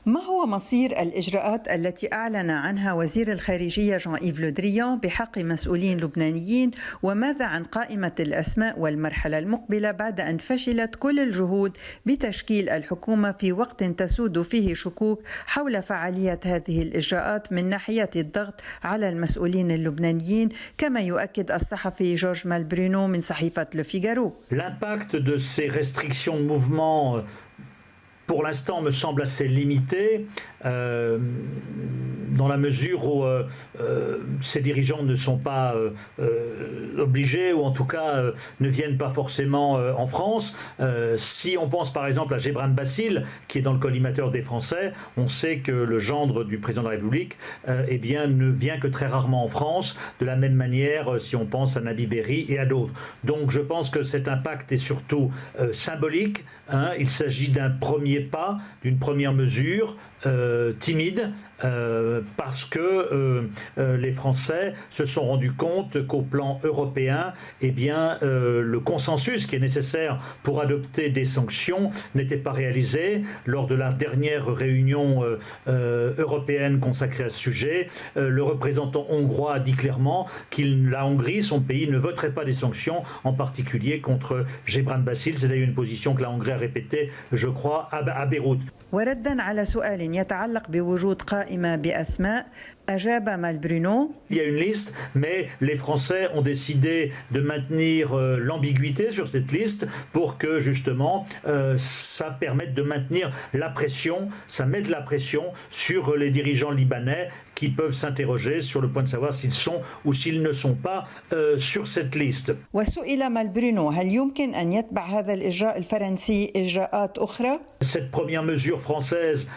ما هو مصير الإجراءات التي أعلن عنها وزير الخارجية جان-إيف لو دريان بحق مسؤولين لبنانيين، وماذا عن قائمة الأسماء والمرحلة المقبلة بعد أن فشلت كل الجهود بتشكيل الحكومة في وقت تسود فيه شكوك حول فعالية هذه الإجراءات من ناحية الضغط على المسؤولين اللبنانيين، كما يؤكد الصحفي جورج مالبرونو من صحيفة Le Figaro. L'impact de ces restrictions de mouvement pour l'instant me semble assez limité, dans la mesure où ces dirigeants ne sont pas obligés, ou en tout cas ne viennent pas forcément en France. Si on pense par exemple à Gebran Bassil, qui est dans le collimateur des Français, on sait que le gendre du président de la République ne vient que très rarement en France, de la même manière si on pense à Nabi Berri et à d'autres. Donc je pense que cet impact est surtout symbolique. Il s'agit d'un premier pas, d'une première mesure timide, parce que les Français se sont rendus compte qu'au plan européen, le consensus qui est nécessaire pour adopter des sanctions n'était pas réalisé. Lors de la dernière réunion européenne consacrée à ce sujet, le représentant hongrois a dit clairement que la Hongrie, son pays, ne voterait pas des sanctions, en particulier contre Gebran Bassil. C'est d'ailleurs une position que la Hongrie a répétée, je crois, à Beyrouth. وردا على سؤال يتعلق بوجود قائمة بأسماء أجاب مالبرونو. Il y a une liste, mais les Français ont décidé de maintenir l'ambiguïté sur cette liste pour que justement ça permette de maintenir la pression, ça met de la pression sur les dirigeants libanais qui peuvent s'interroger sur le point de savoir s'ils sont ou s'ils ne sont pas sur cette liste. وسئل مالبرونو هل يمكن أن يتبع هذا الإجراء الفرنسي إجراءات أخرى؟ Cette première mesure française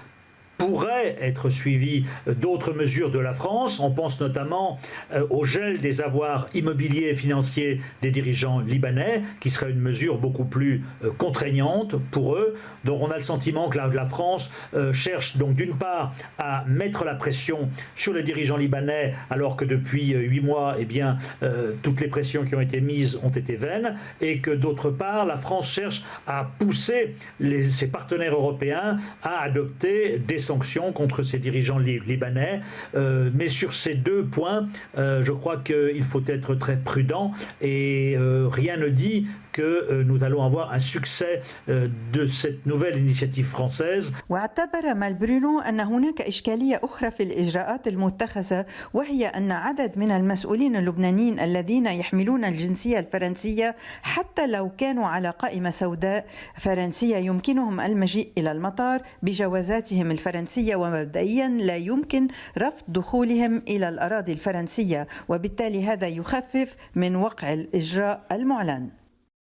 pourrait être suivi d'autres mesures de la France. On pense notamment au gel des avoirs immobiliers et financiers des dirigeants libanais, qui serait une mesure beaucoup plus contraignante pour eux. Donc on a le sentiment que la France cherche donc d'une part à mettre la pression sur les dirigeants libanais, alors que depuis 8 mois, toutes les pressions qui ont été mises ont été vaines, et que d'autre part, la France cherche à pousser ses partenaires européens à adopter des sanctions contre ces dirigeants libanais. Mais sur ces deux points, je crois qu'il faut être très prudent, et rien ne dit que nous allons avoir un succès de cette nouvelle initiative française. واعتبر مالبرونو أن هناك إشكالية أخرى في الإجراءات المتخذة، وهي أن عدد من المسؤولين اللبنانيين الذين يحملون الجنسية الفرنسية حتى لو كانوا على قائمة سوداء فرنسية يمكنهم المجيء إلى المطار بجوازاتهم الفرنسية، ومبدئيا لا يمكن رفض دخولهم إلى الأراضي الفرنسية، وبالتالي هذا يخفف من وقع الإجراء المعلن.